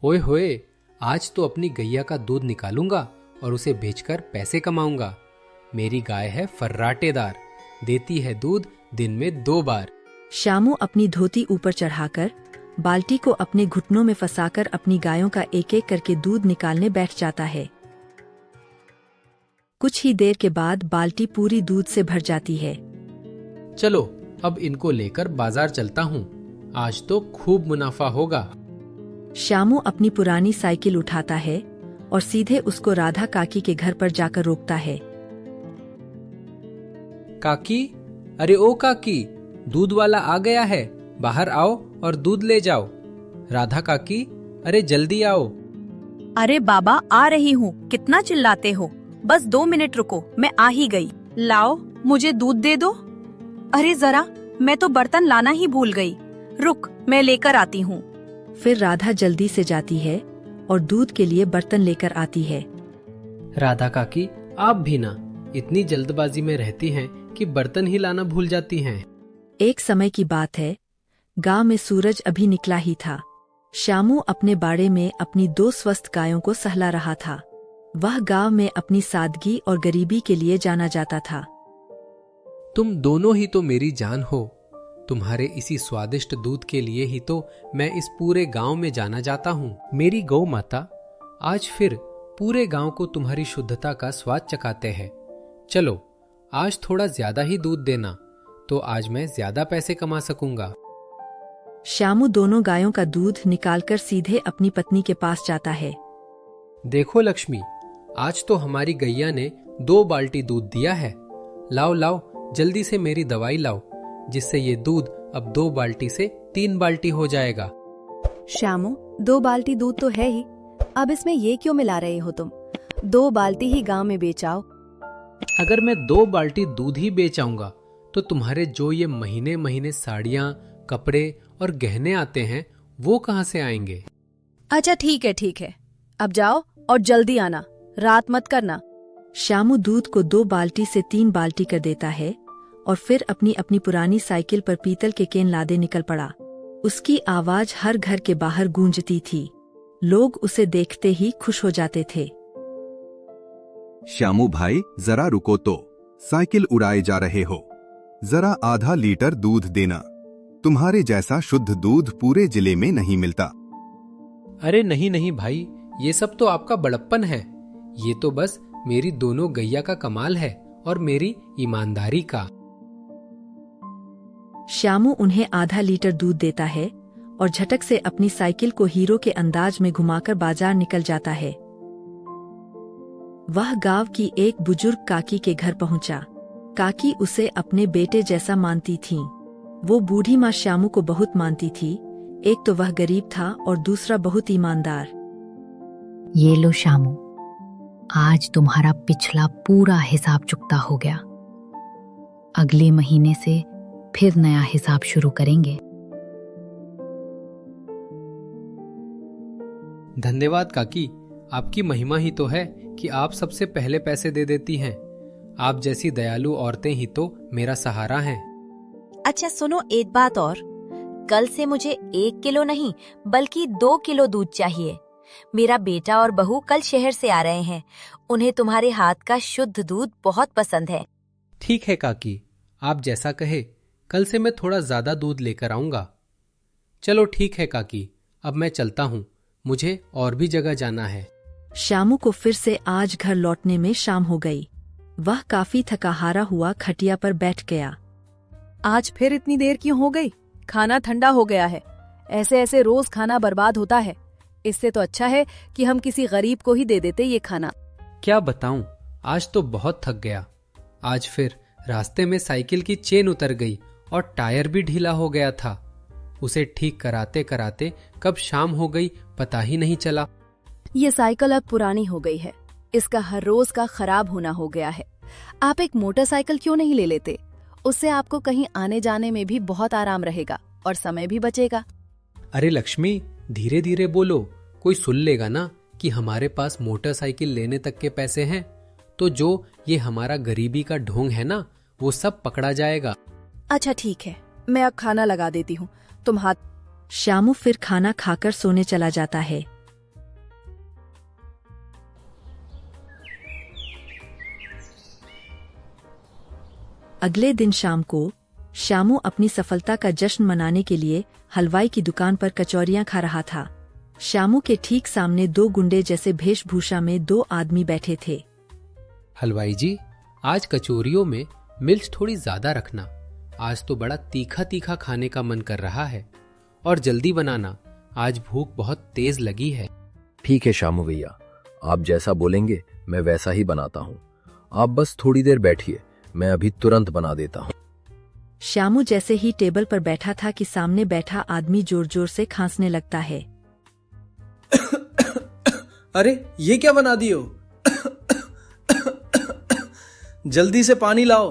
ओए होए, आज तो अपनी गैया का दूध निकालूंगा और उसे बेचकर पैसे कमाऊंगा। मेरी गाय है फर्राटेदार, देती है दूध दिन में 2 बार। श्यामू अपनी धोती ऊपर चढ़ाकर बाल्टी को अपने घुटनों में फंसाकर अपनी गायों का एक एक करके दूध निकालने बैठ जाता है। कुछ ही देर के बाद बाल्टी पूरी दूध से भर जाती है। चलो अब इनको लेकर बाजार चलता हूँ, आज तो खूब मुनाफा होगा। श्यामू अपनी पुरानी साइकिल उठाता है और सीधे उसको राधा काकी के घर पर जाकर रोकता है। काकी, अरे ओ काकी, दूध वाला आ गया है, बाहर आओ और दूध ले जाओ। राधा काकी, अरे जल्दी आओ। अरे बाबा, आ रही हूँ, कितना चिल्लाते हो? बस 2 मिनट रुको, मैं आ ही गई। लाओ, मुझे दूध दे दो। अरे जरा, मैं तो बर्तन लाना ही भूल गई। रुक, मैं लेकर आती हूँ। फिर राधा जल्दी से जाती है और दूध के लिए बर्तन लेकर आती है। राधा काकी, आप भी ना इतनी जल्दबाजी में रहती हैं कि बर्तन ही लाना भूल जाती हैं। एक समय की बात है, गांव में सूरज अभी निकला ही था। श्यामू अपने बाड़े में अपनी 2 स्वस्थ गायों को सहला रहा था। वह गांव में अपनी सादगी और गरीबी के लिए जाना जाता था। तुम दोनों ही तो मेरी जान हो। तुम्हारे इसी स्वादिष्ट दूध के लिए ही तो मैं इस पूरे गांव में जाना जाता हूँ। मेरी गौ माता, आज फिर पूरे गांव को तुम्हारी शुद्धता का स्वाद चखाते हैं। चलो, आज थोड़ा ज्यादा ही दूध देना, तो आज मैं ज्यादा पैसे कमा सकूंगा। श्यामू दोनों गायों का दूध निकालकर सीधे अपनी पत्नी के पास जाता है। देखो लक्ष्मी, आज तो हमारी गैया ने 2 बाल्टी दूध दिया है। लाओ लाओ, जल्दी से मेरी दवाई लाओ, जिससे ये दूध अब 2 बाल्टी से 3 बाल्टी हो जाएगा। श्यामू, 2 बाल्टी दूध तो है ही, अब इसमें ये क्यों मिला रहे हो तुम? 2 बाल्टी ही गांव में बेचाओ। अगर मैं 2 बाल्टी दूध ही बेच आऊंगा तो तुम्हारे जो ये महीने महीने साड़ियां, कपड़े और गहने आते हैं, वो कहाँ से आएंगे? अच्छा ठीक है, अब जाओ और जल्दी आना, रात मत करना। श्यामू दूध को 2 बाल्टी से 3 बाल्टी कर देता है और फिर अपनी अपनी पुरानी साइकिल पर पीतल के केन लादे निकल पड़ा। उसकी आवाज हर घर के बाहर गूंजती थी। लोग उसे देखते ही खुश हो जाते थे। श्यामू भाई, जरा रुको तो, साइकिल उड़ाए जा रहे हो, जरा आधा लीटर दूध देना। तुम्हारे जैसा शुद्ध दूध पूरे जिले में नहीं मिलता। अरे नहीं नहीं भाई, ये सब तो आपका बड़प्पन है। ये तो बस मेरी दोनों गैया का कमाल है और मेरी ईमानदारी का। श्यामू उन्हें आधा लीटर दूध देता है और झटक से अपनी साइकिल को हीरो के अंदाज में घुमाकर बाजार निकल जाता है। वह गांव की एक बुजुर्ग काकी के घर पहुंचा। काकी उसे अपने बेटे जैसा मानती थीं। वो बूढ़ी माँ श्यामू को बहुत मानती थी। एक तो वह गरीब था और दूसरा बहुत ईमानदार। ये लो श्यामू, आज तुम्हारा पिछला पूरा हिसाब चुकता हो गया। अगले महीने से फिर नया हिसाब शुरू करेंगे। धन्यवाद काकी, आपकी महिमा ही तो है कि आप सबसे पहले पैसे दे देती हैं। आप जैसी दयालु औरतें ही तो मेरा सहारा हैं। अच्छा सुनो, एक बात और, कल से मुझे 1 किलो नहीं बल्कि 2 किलो दूध चाहिए। मेरा बेटा और बहू कल शहर से आ रहे हैं, उन्हें तुम्हारे हाथ का शुद्ध दूध बहुत पसंद है। ठीक है काकी, आप जैसा कहे, कल से मैं थोड़ा ज्यादा दूध लेकर आऊंगा। चलो ठीक है काकी, अब मैं चलता हूँ, मुझे और भी जगह जाना है। श्यामू को फिर से आज घर लौटने में शाम हो गई। वह काफी थकाहारा हुआ खटिया पर बैठ गया। आज फिर इतनी देर क्यों हो गई? खाना ठंडा हो गया है। ऐसे ऐसे रोज खाना बर्बाद होता है। इससे तो अच्छा है कि हम किसी गरीब को ही दे देते ये खाना। क्या बताऊं, आज तो बहुत थक गया। आज फिर रास्ते में साइकिल की चेन उतर गई और टायर भी ढीला हो गया था। उसे ठीक कराते कराते कब शाम हो गई पता ही नहीं चला। ये साइकिल अब पुरानी हो गई है, इसका हर रोज का खराब होना हो गया है। आप एक मोटरसाइकिल क्यों नहीं ले लेते? उससे आपको कहीं आने जाने में भी बहुत आराम रहेगा और समय भी बचेगा। अरे लक्ष्मी, धीरे धीरे बोलो, कोई सुन लेगा ना कि हमारे पास मोटरसाइकिल लेने तक के पैसे हैं, तो जो ये हमारा गरीबी का ढोंग है ना, वो सब पकड़ा जाएगा। अच्छा ठीक है, मैं अब खाना लगा देती हूँ, तुम हाथ। श्यामू फिर खाना खाकर सोने चला जाता है। अगले दिन शाम को श्यामू अपनी सफलता का जश्न मनाने के लिए हलवाई की दुकान पर कचौरियां खा रहा था। श्यामू के ठीक सामने दो गुंडे जैसे वेशभूषा में दो आदमी बैठे थे। हलवाई जी, आज कचौरियों में मिर्च थोड़ी ज्यादा रखना। आज तो बड़ा तीखा तीखा खाने का मन कर रहा है। और जल्दी बनाना, आज भूख बहुत तेज लगी है। ठीक है श्यामू भैया, आप जैसा बोलेंगे मैं वैसा ही बनाता हूँ। आप बस थोड़ी देर बैठिए, मैं अभी तुरंत बना देता हूँ। श्यामू जैसे ही टेबल पर बैठा था कि सामने बैठा आदमी जोर जोर से खांसने लगता है। अरे ये क्या बना दियो? जल्दी से पानी लाओ।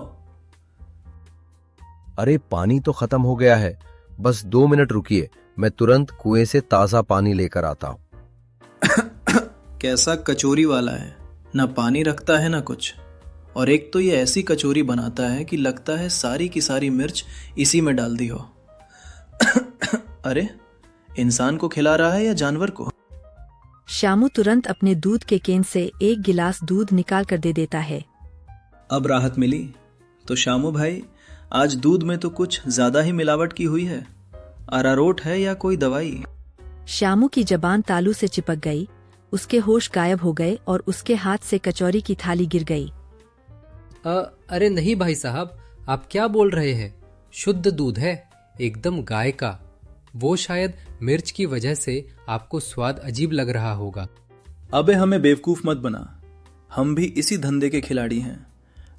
अरे पानी तो खत्म हो गया है, बस 2 मिनट रुकिए, मैं तुरंत कुएं से ताजा पानी लेकर आता हूँ। कैसा कचौरी वाला है, ना पानी रखता है ना कुछ। और एक तो ये ऐसी कचौरी बनाता है कि लगता है सारी की सारी मिर्च इसी में डाल दी हो। अरे इंसान को खिला रहा है या जानवर को? श्यामू तुरंत अपने दूध के केन से एक गिलास दूध निकाल कर दे देता है। अब राहत मिली। तो श्यामू भाई, आज दूध में तो कुछ ज्यादा ही मिलावट की हुई है। अरारोट है या कोई दवाई? श्यामू की जबान तालू से चिपक गई, उसके होश गायब हो गए और उसके हाथ से कचौरी की थाली गिर गई। अरे नहीं भाई साहब, आप क्या बोल रहे हैं? शुद्ध दूध है, एकदम गाय का। वो शायद मिर्च की वजह से आपको स्वाद अजीब लग रहा होगा। अबे हमें बेवकूफ मत बना, हम भी इसी धंधे के खिलाड़ी हैं।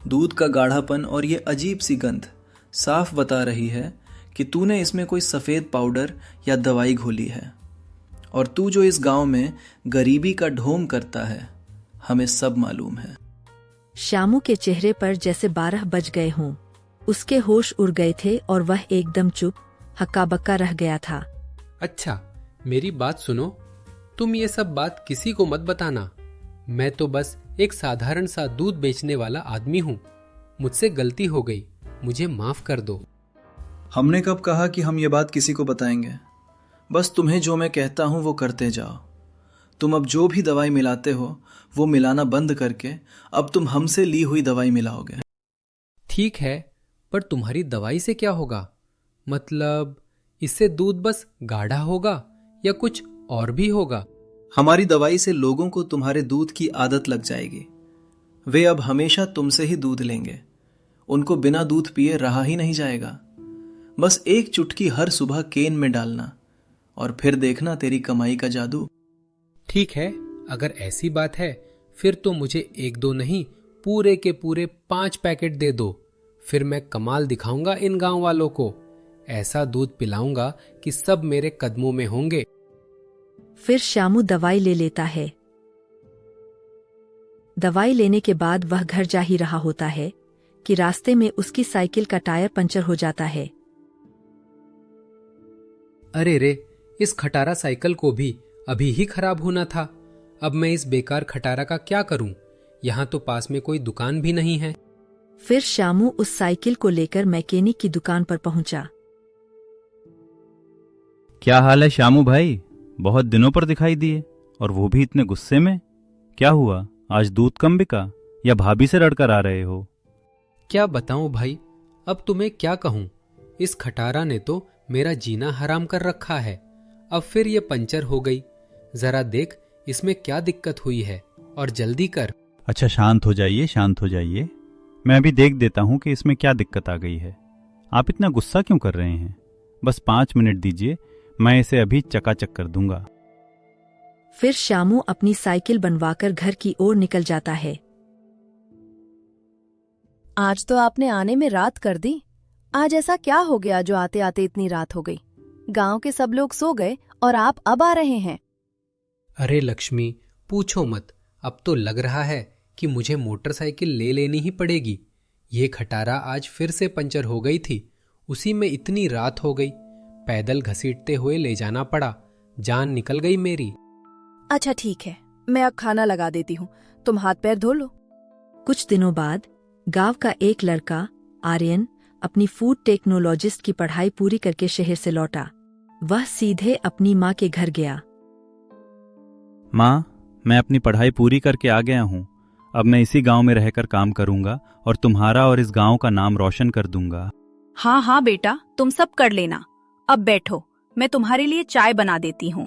दूध का गाढ़ापन और ये अजीब सी गंध साफ बता रही है कि तूने इसमें कोई सफेद पाउडर या दवाई घोली है। और तू जो इस गांव में गरीबी का ढोंग करता है, हमें सब मालूम है। श्यामू के चेहरे पर जैसे 12 बज गए हों। उसके होश उड़ गए थे और वह एकदम चुप हक्का बक्का रह गया था। अच्छा, मेरी बात सुनो, तुम ये सब बात किसी को मत बताना। मैं तो बस एक साधारण सा दूध बेचने वाला आदमी हूँ। मुझसे गलती हो गई, मुझे माफ कर दो। हमने कब कहा कि हम ये बात किसी को बताएंगे? बस तुम्हें जो मैं कहता हूँ वो करते जाओ। तुम अब जो भी दवाई मिलाते हो वो मिलाना बंद करके अब तुम हमसे ली हुई दवाई मिलाओगे। ठीक है, पर तुम्हारी दवाई से क्या होगा? मतलब इससे दूध बस गाढ़ा होगा या कुछ और भी होगा? हमारी दवाई से लोगों को तुम्हारे दूध की आदत लग जाएगी। वे अब हमेशा तुमसे ही दूध लेंगे। उनको बिना दूध पिए रहा ही नहीं जाएगा। बस एक चुटकी हर सुबह केन में डालना और फिर देखना तेरी कमाई का जादू। ठीक है, अगर ऐसी बात है फिर तो मुझे 1-2 नहीं, पूरे के पूरे 5 पैकेट दे दो। फिर मैं कमाल दिखाऊंगा इन गांव वालों को। ऐसा दूध पिलाऊंगा कि सब मेरे कदमों में होंगे। फिर श्यामू दवाई ले लेता है। दवाई लेने के बाद वह घर जा ही रहा होता है कि रास्ते में उसकी साइकिल का टायर पंचर हो जाता है। अरे रे, इस खटारा साइकिल को भी अभी ही खराब होना था। अब मैं इस बेकार खटारा का क्या करूं? यहाँ तो पास में कोई दुकान भी नहीं है। फिर श्यामू उस साइकिल को लेकर मैकेनिक की दुकान पर पहुंचा। क्या हाल है श्यामू भाई? बहुत दिनों पर दिखाई दिए, और वो भी इतने गुस्से में। क्या हुआ, आज दूध कम बिका या भाभी से लड़कर आ रहे हो? क्या बताऊं भाई, अब तुम्हें क्या कहूं। इस खटारा ने तो मेरा जीना हराम कर रखा है। अब फिर ये पंचर हो गई। जरा देख इसमें क्या दिक्कत हुई है और जल्दी कर। अच्छा शांत हो जाइए, शांत हो जाइए। मैं अभी देख देता हूं कि इसमें क्या दिक्कत आ गई है। आप इतना गुस्सा क्यों कर रहे हैं? बस 5 मिनट दीजिए, मैं इसे अभी चकाचक कर दूंगा। फिर श्यामू अपनी साइकिल बनवाकर घर की ओर निकल जाता है। आज तो आपने आने में रात कर दी। आज ऐसा क्या हो गया जो आते आते इतनी रात हो गई? गांव के सब लोग सो गए और आप अब आ रहे हैं। अरे लक्ष्मी, पूछो मत। अब तो लग रहा है कि मुझे मोटरसाइकिल ले लेनी ही पड़ेगी। ये खटारा आज फिर से पंचर हो गई थी। उसी में इतनी रात हो गई। पैदल घसीटते हुए ले जाना पड़ा। जान निकल गई मेरी। अच्छा ठीक है, मैं अब खाना लगा देती हूँ, तुम हाथ पैर धो लो। कुछ दिनों बाद गांव का एक लड़का आर्यन अपनी फूड टेक्नोलॉजिस्ट की पढ़ाई पूरी करके शहर से लौटा। वह सीधे अपनी माँ के घर गया। माँ, मैं अपनी पढ़ाई पूरी करके आ गया हूँ। अब मैं इसी गांव में रहकर काम करूंगा और तुम्हारा और इस गांव का नाम रोशन कर दूंगा। हाँ हाँ बेटा, तुम सब कर लेना। अब बैठो, मैं तुम्हारे लिए चाय बना देती हूँ।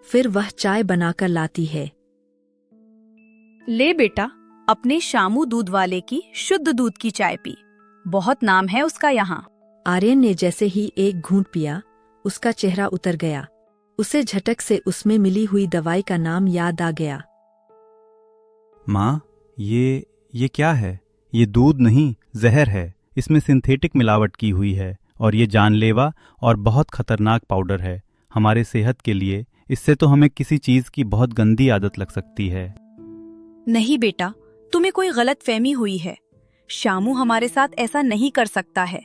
फिर वह चाय बनाकर लाती है। ले बेटा, अपने शामू दूध वाले की शुद्ध दूध की चाय पी, बहुत नाम है उसका यहाँ। आर्यन ने जैसे ही एक घूंट पिया, उसका चेहरा उतर गया। उसे झटक से उसमें मिली हुई दवाई का नाम याद आ गया। माँ, ये क्या है? ये दूध नहीं, जहर है। इसमें सिंथेटिक मिलावट की हुई है और ये जानलेवा और बहुत खतरनाक पाउडर है हमारे सेहत के लिए। इससे तो हमें किसी चीज की बहुत गंदी आदत लग सकती है। नहीं बेटा, तुम्हें कोई गलत फहमी हुई है। शामू हमारे साथ ऐसा नहीं कर सकता है।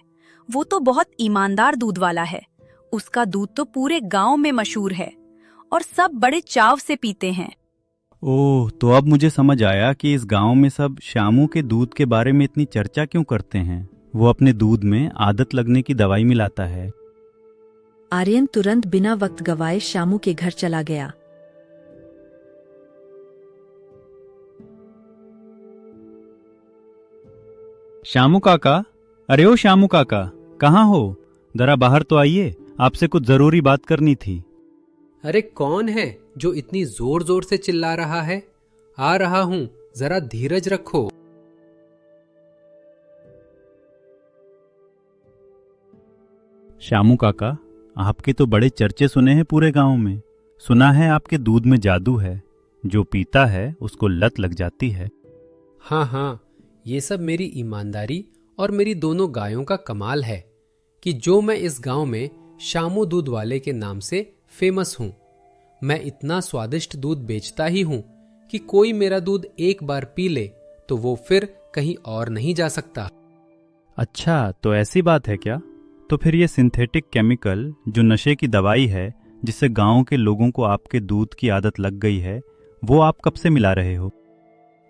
वो तो बहुत ईमानदार दूध वाला है। उसका दूध तो पूरे गांव में मशहूर है और सब बड़े चाव से पीते हैं। ओह, तो अब मुझे समझ आया कि इस गांव में सब शामू के दूध के बारे में इतनी चर्चा क्यों करते हैं। वो अपने दूध में आदत लगने की दवाई मिलाता है। आर्यन तुरंत बिना वक्त गवाए शामू के घर चला गया। शामू काका, अरे ओ शामू काका, कहाँ हो? जरा बाहर तो आइए, आपसे कुछ जरूरी बात करनी थी। अरे कौन है जो इतनी जोर जोर से चिल्ला रहा है? आ रहा हूं, जरा धीरज रखो। शामू काका, आपके तो बड़े चर्चे सुने हैं पूरे गांव में। सुना है आपके दूध में जादू है, जो पीता है उसको लत लग जाती है। हाँ हाँ, ये सब मेरी ईमानदारी और मेरी दोनों गायों का कमाल है कि जो मैं इस गांव में शामू दूध वाले के नाम से फेमस हूं। मैं इतना स्वादिष्ट दूध बेचता ही हूं कि कोई मेरा दूध एक बार पी ले तो वो फिर कहीं और नहीं जा सकता। अच्छा, तो ऐसी बात है क्या? तो फिर ये सिंथेटिक केमिकल जो नशे की दवाई है, जिससे गांव के लोगों को आपके दूध की आदत लग गई है, वो आप कब से मिला रहे हो?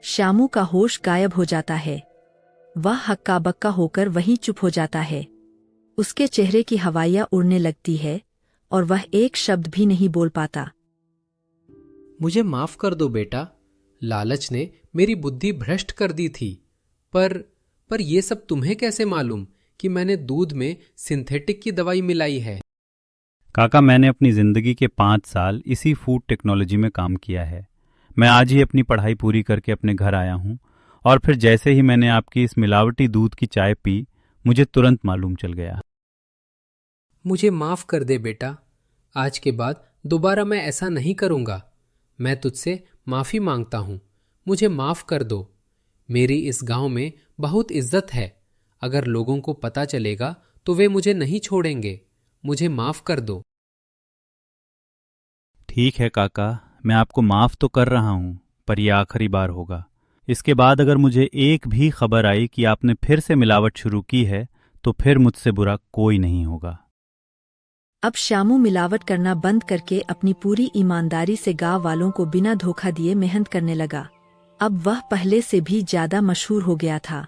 शामू का होश गायब हो जाता है। वह हक्का बक्का होकर वहीं चुप हो जाता है। उसके चेहरे की हवाइयां उड़ने लगती है और वह एक शब्द भी नहीं बोल पाता। मुझे माफ कर दो बेटा, लालच ने मेरी बुद्धि भ्रष्ट कर दी थी। पर ये सब तुम्हें कैसे मालूम कि मैंने दूध में सिंथेटिक की दवाई मिलाई है? काका, मैंने अपनी जिंदगी के 5 साल इसी फूड टेक्नोलॉजी में काम किया है। मैं आज ही अपनी पढ़ाई पूरी करके अपने घर आया हूँ और फिर जैसे ही मैंने आपकी इस मिलावटी दूध की चाय पी, मुझे तुरंत मालूम चल गया। मुझे माफ कर दे बेटा, आज के बाद दोबारा मैं ऐसा नहीं करूंगा। मैं तुझसे माफी मांगता हूं, मुझे माफ कर दो। मेरी इस गांव में बहुत इज्जत है। अगर लोगों को पता चलेगा तो वे मुझे नहीं छोड़ेंगे। मुझे माफ कर दो। ठीक है काका, मैं आपको माफ तो कर रहा हूं, पर यह आखिरी बार होगा। इसके बाद अगर मुझे एक भी खबर आई कि आपने फिर से मिलावट शुरू की है, तो फिर मुझसे बुरा कोई नहीं होगा। अब शामू मिलावट करना बंद करके अपनी पूरी ईमानदारी से गांव वालों को बिना धोखा दिए मेहनत करने लगा। अब वह पहले से भी ज्यादा मशहूर हो गया था।